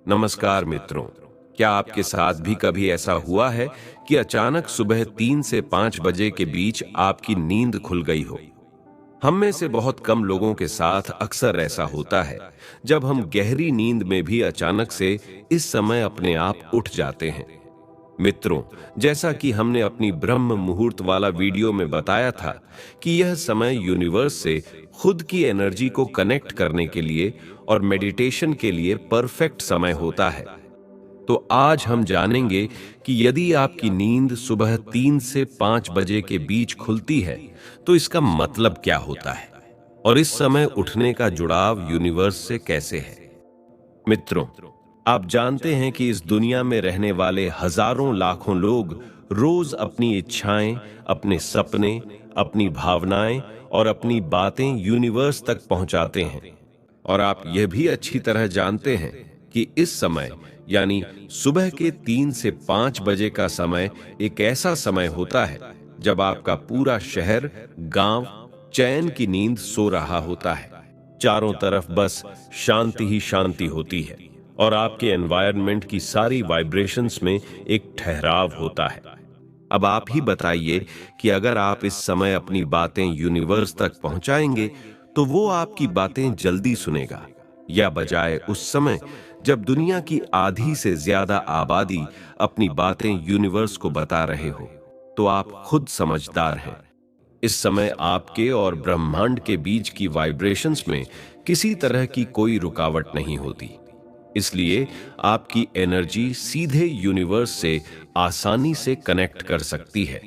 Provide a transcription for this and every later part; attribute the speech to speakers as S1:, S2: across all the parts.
S1: नमस्कार मित्रों। क्या आपके साथ भी कभी ऐसा हुआ है कि अचानक सुबह 3 से 5 बजे के बीच आपकी नींद खुल गई हो? हम में से बहुत कम लोगों के साथ अक्सर ऐसा होता है, जब हम गहरी नींद में भी अचानक से इस समय अपने आप उठ जाते हैं। मित्रों, जैसा कि हमने अपनी ब्रह्म मुहूर्त वाला वीडियो में बताया था कि यह समय यूनिवर्स से खुद की एनर्जी को कनेक्ट करने के लिए और मेडिटेशन के लिए परफेक्ट समय होता है। तो आज हम जानेंगे कि यदि आपकी नींद सुबह 3 से 5 बजे के बीच खुलती है, तो इसका मतलब क्या होता है और इस समय उठने का जुड़ाव यूनिवर्स से कैसे है। मित्रों, आप जानते हैं कि इस दुनिया में रहने वाले हजारों लाखों लोग रोज अपनी इच्छाएं, अपने सपने, अपनी भावनाएं और अपनी बातें यूनिवर्स तक पहुंचाते हैं। और आप यह भी अच्छी तरह जानते हैं कि इस समय यानी सुबह के 3 से 5 बजे का समय एक ऐसा समय होता है जब आपका पूरा शहर, गांव चैन की नींद सो रहा होता है। चारों तरफ बस शांति ही शांति होती है और आपके एनवायरनमेंट की सारी वाइब्रेशंस में एक ठहराव होता है। अब आप ही बताइए कि अगर आप इस समय अपनी बातें यूनिवर्स तक पहुंचाएंगे, तो वो आपकी बातें जल्दी सुनेगा, या बजाय उस समय जब दुनिया की आधी से ज्यादा आबादी अपनी बातें यूनिवर्स को बता रहे हो। तो आप खुद समझदार हैं। इस समय आपके और ब्रह्मांड के बीच की वाइब्रेशंस में किसी तरह की कोई रुकावट नहीं होती। इसलिए आपकी एनर्जी सीधे यूनिवर्स से आसानी से कनेक्ट कर सकती है।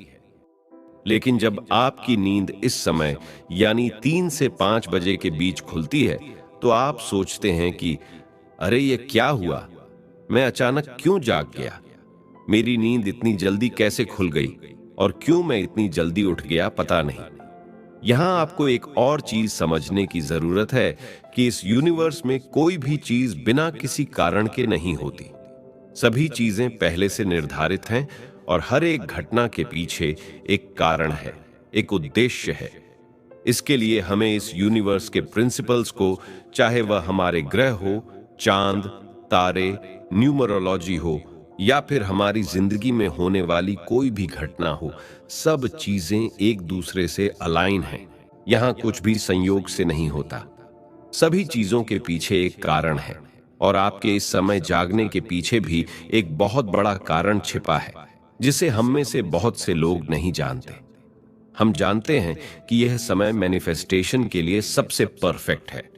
S1: लेकिन जब आपकी नींद इस समय यानी 3 से 5 बजे के बीच खुलती है, तो आप सोचते हैं कि अरे ये क्या हुआ, मैं अचानक क्यों जाग गया, मेरी नींद इतनी जल्दी कैसे खुल गई और क्यों मैं इतनी जल्दी उठ गया, पता नहीं। यहां आपको एक और चीज समझने की जरूरत है कि इस यूनिवर्स में कोई भी चीज बिना किसी कारण के नहीं होती। सभी चीजें पहले से निर्धारित हैं और हर एक घटना के पीछे एक कारण है, एक उद्देश्य है। इसके लिए हमें इस यूनिवर्स के प्रिंसिपल्स को, चाहे वह हमारे ग्रह हो, चांद, तारे, न्यूमरोलॉजी हो या फिर हमारी जिंदगी में होने वाली कोई भी घटना हो, सब चीजें एक दूसरे से अलाइन हैं। यहां कुछ भी संयोग से नहीं होता। सभी चीजों के पीछे एक कारण है और आपके इस समय जागने के पीछे भी एक बहुत बड़ा कारण छिपा है, जिसे हम में से बहुत से लोग नहीं जानते। हम जानते हैं कि यह समय मैनिफेस्टेशन के लिए सबसे परफेक्ट है।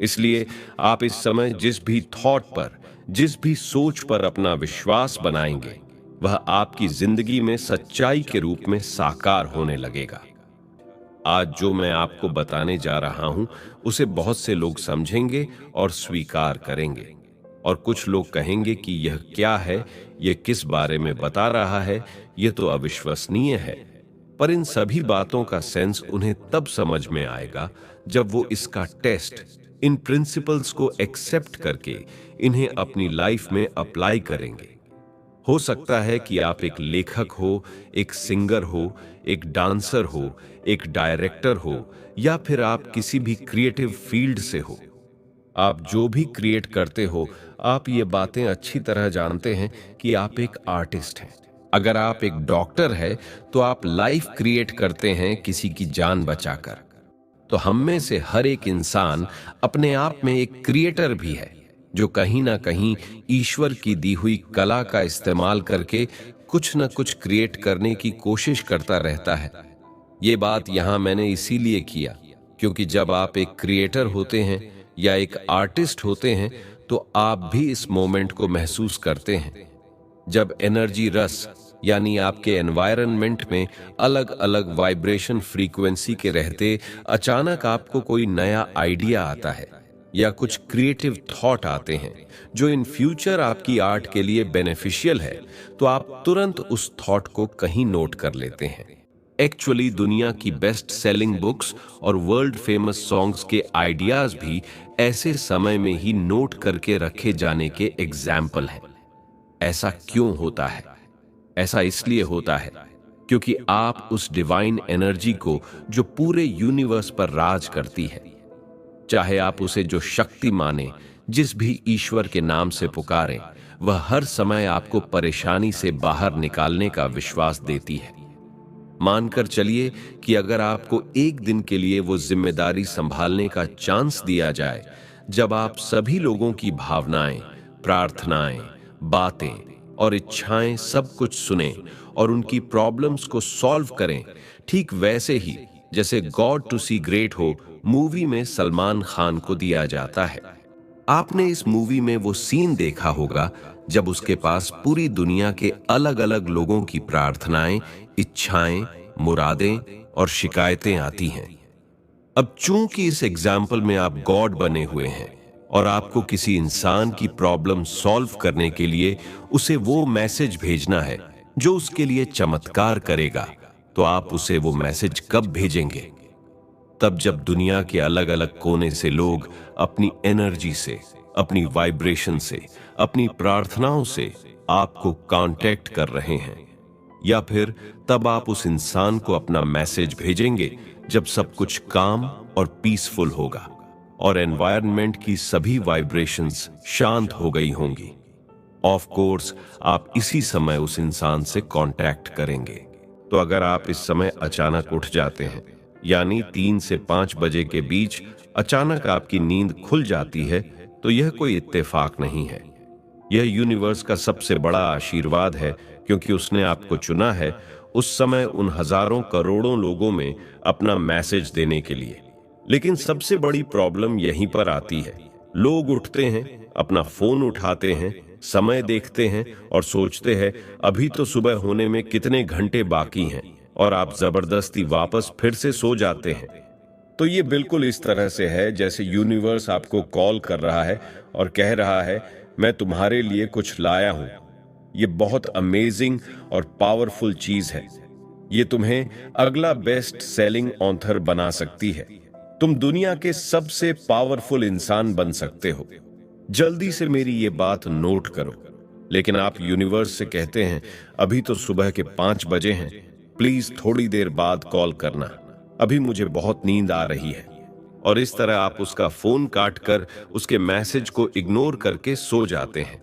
S1: इसलिए आप इस समय जिस भी थॉट पर, जिस भी सोच पर अपना विश्वास बनाएंगे, वह आपकी जिंदगी में सच्चाई के रूप में साकार होने लगेगा। आज जो मैं आपको बताने जा रहा हूं, उसे बहुत से लोग समझेंगे और स्वीकार करेंगे, और कुछ लोग कहेंगे कि यह क्या है, यह किस बारे में बता रहा है, यह तो अविश्वसनीय है। पर इन सभी बातों का सेंस उन्हें तब समझ में आएगा जब वो इसका टेस्ट, इन प्रिंसिपल्स को एक्सेप्ट करके इन्हें अपनी लाइफ में अप्लाई करेंगे। हो सकता है कि आप एक लेखक हो, एक सिंगर हो, एक डांसर हो, एक डायरेक्टर हो, या फिर आप किसी भी क्रिएटिव फील्ड से हो। आप जो भी क्रिएट करते हो, आप ये बातें अच्छी तरह जानते हैं कि आप एक आर्टिस्ट हैं। अगर आप एक डॉक्टर है, तो आप लाइफ क्रिएट करते हैं किसी की जान बचाकर। तो हम में से हर एक इंसान अपने आप में एक क्रिएटर भी है, जो कहीं ना कहीं ईश्वर की दी हुई कला का इस्तेमाल करके कुछ न कुछ क्रिएट करने की कोशिश करता रहता है। ये बात यहां मैंने इसीलिए किया क्योंकि जब आप एक क्रिएटर होते हैं या एक आर्टिस्ट होते हैं, तो आप भी इस मोमेंट को महसूस करते हैं, जब एनर्जी रस यानी आपके एनवायरनमेंट में अलग अलग वाइब्रेशन फ्रीक्वेंसी के रहते अचानक आपको कोई नया आइडिया आता है या कुछ क्रिएटिव थॉट आते हैं जो इन फ्यूचर आपकी आर्ट के लिए बेनिफिशियल है, तो आप तुरंत उस थॉट को कहीं नोट कर लेते हैं। एक्चुअली दुनिया की बेस्ट सेलिंग बुक्स और वर्ल्ड फेमस सॉन्ग्स के आइडियाज भी ऐसे समय में ही नोट करके रखे जाने के एग्जाम्पल हैं। ऐसा क्यों होता है? ऐसा इसलिए होता है क्योंकि आप उस डिवाइन एनर्जी को, जो पूरे यूनिवर्स पर राज करती है, चाहे आप उसे जो शक्ति माने, जिस भी ईश्वर के नाम से पुकारें, वह हर समय आपको परेशानी से बाहर निकालने का विश्वास देती है। मानकर चलिए कि अगर आपको एक दिन के लिए वो जिम्मेदारी संभालने का चांस दिया जाए, जब आप सभी लोगों की भावनाएं, प्रार्थनाएं, बातें और इच्छाएं सब कुछ सुनें और उनकी प्रॉब्लम्स को सॉल्व करें, ठीक वैसे ही जैसे गॉड टू सी ग्रेट हो मूवी में सलमान खान को दिया जाता है। आपने इस मूवी में वो सीन देखा होगा जब उसके पास पूरी दुनिया के अलग अलग लोगों की प्रार्थनाएं, इच्छाएं, मुरादें और शिकायतें आती हैं। अब चूंकि इस एग्जाम्पल में आप गॉड बने हुए हैं और आपको किसी इंसान की प्रॉब्लम सॉल्व करने के लिए उसे वो मैसेज भेजना है जो उसके लिए चमत्कार करेगा, तो आप उसे वो मैसेज कब भेजेंगे? तब जब दुनिया के अलग अलग कोने से लोग अपनी एनर्जी से, अपनी वाइब्रेशन से, अपनी प्रार्थनाओं से आपको कांटेक्ट कर रहे हैं। या फिर तब आप उस इंसान को अपना मैसेज भेजेंगे जब सब कुछ काम और पीसफुल होगा और एनवायरनमेंट की सभी वाइब्रेशंस शांत हो गई होंगी। ऑफ कोर्स आप इसी समय उस इंसान से कांटेक्ट करेंगे। तो अगर आप इस समय अचानक उठ जाते हैं, यानी 3 से 5 बजे के बीच अचानक आपकी नींद खुल जाती है, तो यह कोई इत्तेफाक नहीं है। यह यूनिवर्स का सबसे बड़ा आशीर्वाद है, क्योंकि उसने आपको चुना है उस समय उन हजारों करोड़ों लोगों में अपना मैसेज देने के लिए। लेकिन सबसे बड़ी प्रॉब्लम यहीं पर आती है। लोग उठते हैं, अपना फोन उठाते हैं, समय देखते हैं और सोचते हैं अभी तो सुबह होने में कितने घंटे बाकी हैं, और आप जबरदस्ती वापस फिर से सो जाते हैं। तो ये बिल्कुल इस तरह से है जैसे यूनिवर्स आपको कॉल कर रहा है और कह रहा है, मैं तुम्हारे लिए कुछ लाया हूं। ये बहुत अमेजिंग और पावरफुल चीज है। ये तुम्हें अगला बेस्ट सेलिंग ऑथर बना सकती है। तुम दुनिया के सबसे पावरफुल इंसान बन सकते हो। जल्दी से मेरी ये बात नोट करो। लेकिन आप यूनिवर्स से कहते हैं, अभी तो सुबह के 5 बजे हैं, प्लीज थोड़ी देर बाद कॉल करना, अभी मुझे बहुत नींद आ रही है। और इस तरह आप उसका फोन काट कर उसके मैसेज को इग्नोर करके सो जाते हैं।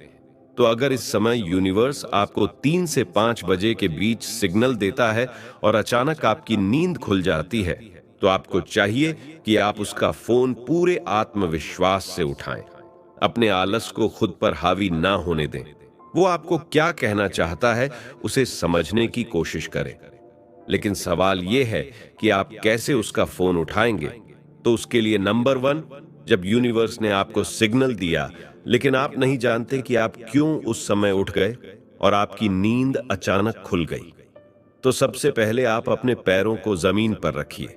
S1: तो अगर इस समय यूनिवर्स आपको 3 से 5 बजे के बीच सिग्नल देता है और अचानक आपकी नींद खुल जाती है, तो आपको चाहिए कि आप उसका फोन पूरे आत्मविश्वास से उठाएं। अपने आलस को खुद पर हावी ना होने दें। वो आपको क्या कहना चाहता है उसे समझने की कोशिश करें। लेकिन सवाल यह है कि आप कैसे उसका फोन उठाएंगे। तो उसके लिए नंबर 1, जब यूनिवर्स ने आपको सिग्नल दिया लेकिन आप नहीं जानते कि आप क्यों उस समय उठ गए और आपकी नींद अचानक खुल गई, तो सबसे पहले आप अपने पैरों को जमीन पर रखिए।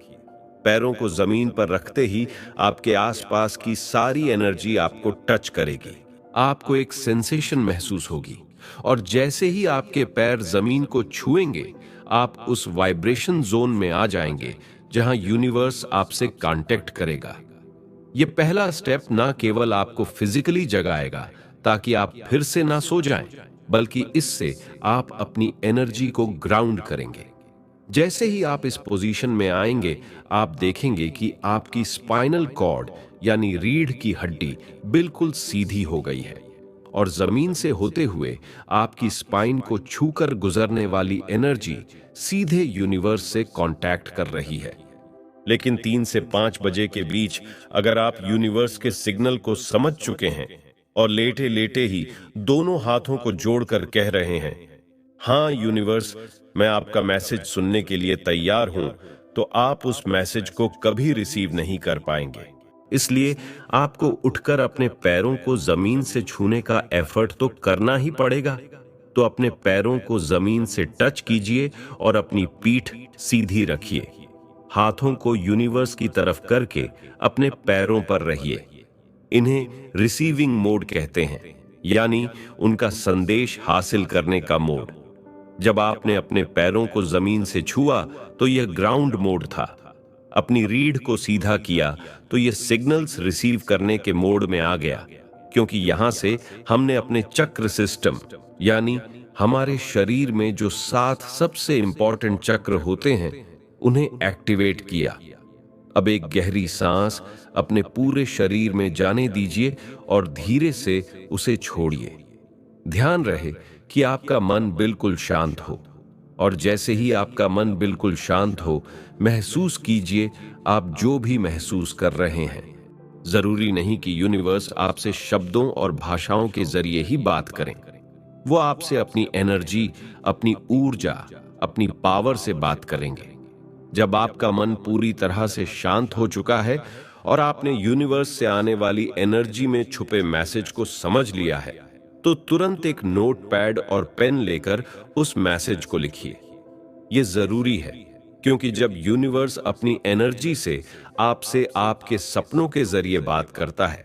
S1: पैरों को जमीन पर रखते ही आपके आसपास की सारी एनर्जी आपको टच करेगी। आपको एक सेंसेशन महसूस होगी और जैसे ही आपके पैर जमीन को छुएंगे, आप उस वाइब्रेशन जोन में आ जाएंगे जहां यूनिवर्स आपसे कांटेक्ट करेगा। यह पहला स्टेप ना केवल आपको फिजिकली जगाएगा ताकि आप फिर से ना सो जाएं, बल्कि इससे आप अपनी एनर्जी को ग्राउंड करेंगे। जैसे ही आप इस पोजीशन में आएंगे, आप देखेंगे कि आपकी स्पाइनल कॉर्ड यानी रीढ़ की हड्डी बिल्कुल सीधी हो गई है और जमीन से होते हुए आपकी स्पाइन को छूकर गुजरने वाली एनर्जी सीधे यूनिवर्स से कांटेक्ट कर रही है। लेकिन 3 से 5 बजे के बीच अगर आप यूनिवर्स के सिग्नल को समझ चुके हैं और लेटे लेटे ही दोनों हाथों को जोड़कर कह रहे हैं, हाँ यूनिवर्स, मैं आपका मैसेज सुनने के लिए तैयार हूं, तो आप उस मैसेज को कभी रिसीव नहीं कर पाएंगे। इसलिए आपको उठकर अपने पैरों को जमीन से छूने का एफर्ट तो करना ही पड़ेगा। तो अपने पैरों को जमीन से टच कीजिए और अपनी पीठ सीधी रखिए। हाथों को यूनिवर्स की तरफ करके अपने पैरों पर रहिए। इन्हें रिसीविंग मोड कहते हैं, यानी उनका संदेश हासिल करने का मोड। जब आपने अपने पैरों को जमीन से छुआ तो यह ग्राउंड मोड था। अपनी रीढ़ को सीधा किया तो यह सिग्नल्स रिसीव करने के मोड में आ गया, क्योंकि यहां से हमने अपने चक्र सिस्टम यानी हमारे शरीर में जो 7 सबसे इंपॉर्टेंट चक्र होते हैं उन्हें एक्टिवेट किया। अब एक गहरी सांस अपने पूरे शरीर में जाने दीजिए और धीरे से उसे छोड़िए। ध्यान रहे कि आपका मन बिल्कुल शांत हो, और जैसे ही आपका मन बिल्कुल शांत हो, महसूस कीजिए आप जो भी महसूस कर रहे हैं। जरूरी नहीं कि यूनिवर्स आपसे शब्दों और भाषाओं के जरिए ही बात करें। वो आपसे अपनी एनर्जी, अपनी ऊर्जा, अपनी पावर से बात करेंगे। जब आपका मन पूरी तरह से शांत हो चुका है और आपने यूनिवर्स से आने वाली एनर्जी में छुपे मैसेज को समझ लिया है, तो तुरंत एक नोटपैड और पेन लेकर उस मैसेज को लिखिए। यह जरूरी है, क्योंकि जब यूनिवर्स अपनी एनर्जी से आपसे आपके सपनों के जरिए बात करता है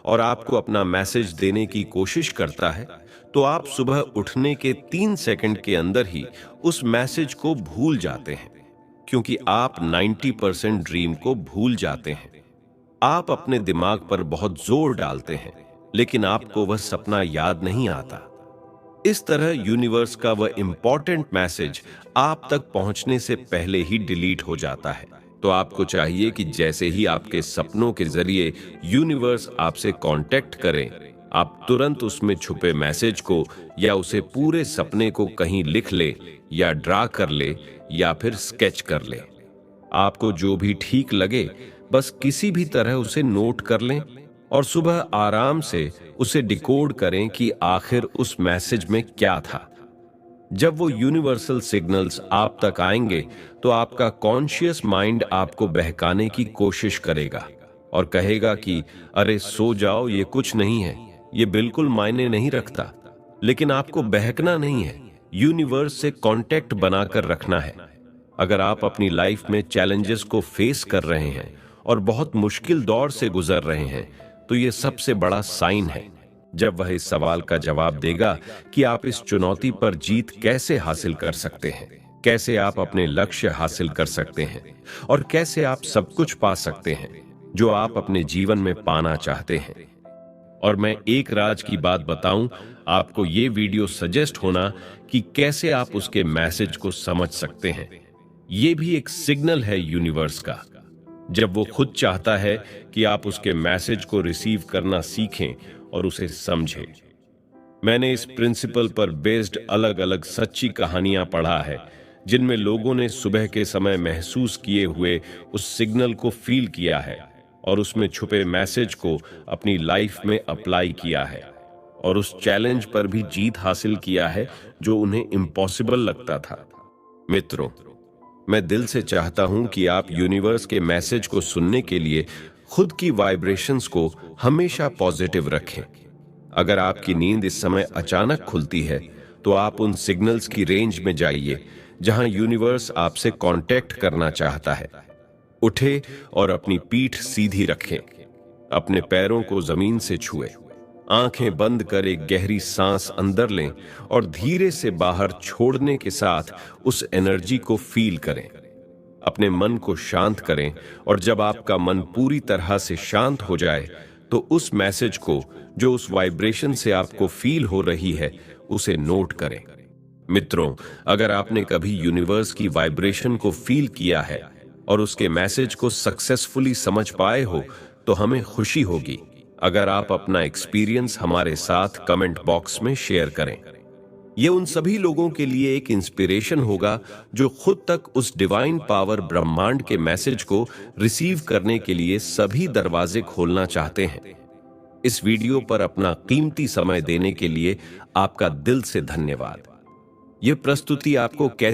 S1: और आपको अपना मैसेज देने की कोशिश करता है, तो आप सुबह उठने के 3 सेकंड के अंदर ही उस मैसेज को भूल जाते हैं, क्योंकि आप 90% ड्रीम को भूल जाते हैं। आप अपने दिमाग पर बहुत जोर डालते हैं, लेकिन आपको वह सपना याद नहीं आता। इस तरह यूनिवर्स का वह इंपॉर्टेंट मैसेज आप तक पहुंचने से पहले ही डिलीट हो जाता है। तो आपको चाहिए कि जैसे ही आपके सपनों के जरिए यूनिवर्स आपसे कांटेक्ट करे, आप तुरंत उसमें छुपे मैसेज को या उसे पूरे सपने को कहीं लिख ले, या ड्रा कर ले, या फिर स्केच कर ले। आपको जो भी ठीक लगे, बस किसी भी तरह उसे नोट कर लें और सुबह आराम से उसे डिकोड करें कि आखिर उस मैसेज में क्या था। जब वो यूनिवर्सल सिग्नल्स आप तक आएंगे, तो आपका कॉन्शियस माइंड आपको बहकाने की कोशिश करेगा और कहेगा कि अरे सो जाओ, ये कुछ नहीं है, ये बिल्कुल मायने नहीं रखता। लेकिन आपको बहकना नहीं है, यूनिवर्स से कांटेक्ट बनाकर रखना है। अगर आप अपनी लाइफ में चैलेंजेस को फेस कर रहे हैं और बहुत मुश्किल दौर से गुजर रहे हैं, तो ये सबसे बड़ा साइन है। जब वह इस सवाल का जवाब देगा कि आप इस चुनौती पर जीत कैसे हासिल कर सकते हैं, कैसे आप अपने लक्ष्य हासिल कर सकते हैं, और कैसे आप सब कुछ पा सकते हैं जो आप अपने जीवन में पाना चाहते हैं। और मैं एक राज की बात बताऊं, आपको ये वीडियो सजेस्ट होना कि कैसे आप उसके मैसेज को समझ सकते हैं। ये भी एक सिग्नल है यूनिवर्स का, जब वो खुद चाहता है कि आप उसके मैसेज को रिसीव करना सीखें और उसे समझें। मैंने इस प्रिंसिपल पर बेस्ड अलग अलग सच्ची कहानियां पढ़ा है, जिनमें लोगों ने सुबह के समय महसूस किए हुए उस सिग्नल को फील किया है और उसमें छुपे मैसेज को अपनी लाइफ में अप्लाई किया है, और उस चैलेंज पर भी जीत हासिल किया है जो उन्हें इम्पॉसिबल लगता था। मित्रों, मैं दिल से चाहता हूं कि आप यूनिवर्स के मैसेज को सुनने के लिए खुद की वाइब्रेशंस को हमेशा पॉजिटिव रखें। अगर आपकी नींद इस समय अचानक खुलती है, तो आप उन सिग्नल्स की रेंज में जाइए जहां यूनिवर्स आपसे कांटेक्ट करना चाहता है। उठे और अपनी पीठ सीधी रखें, अपने पैरों को जमीन से छुएं, आंखें बंद कर एक गहरी सांस अंदर लें और धीरे से बाहर छोड़ने के साथ उस एनर्जी को फील करें। अपने मन को शांत करें, और जब आपका मन पूरी तरह से शांत हो जाए, तो उस मैसेज को जो उस वाइब्रेशन से आपको फील हो रही है, उसे नोट करें। मित्रों, अगर आपने कभी यूनिवर्स की वाइब्रेशन को फील किया है और उसके मैसेज को सक्सेसफुली समझ पाए हो, तो हमें खुशी होगी अगर आप अपना एक्सपीरियंस हमारे साथ कमेंट बॉक्स में शेयर करें। यह उन सभी लोगों के लिए एक इंस्पिरेशन होगा जो खुद तक उस डिवाइन पावर ब्रह्मांड के मैसेज को रिसीव करने के लिए सभी दरवाजे खोलना चाहते हैं। इस वीडियो पर अपना कीमती समय देने के लिए आपका दिल से धन्यवाद। यह प्रस्तुति आपको कैसी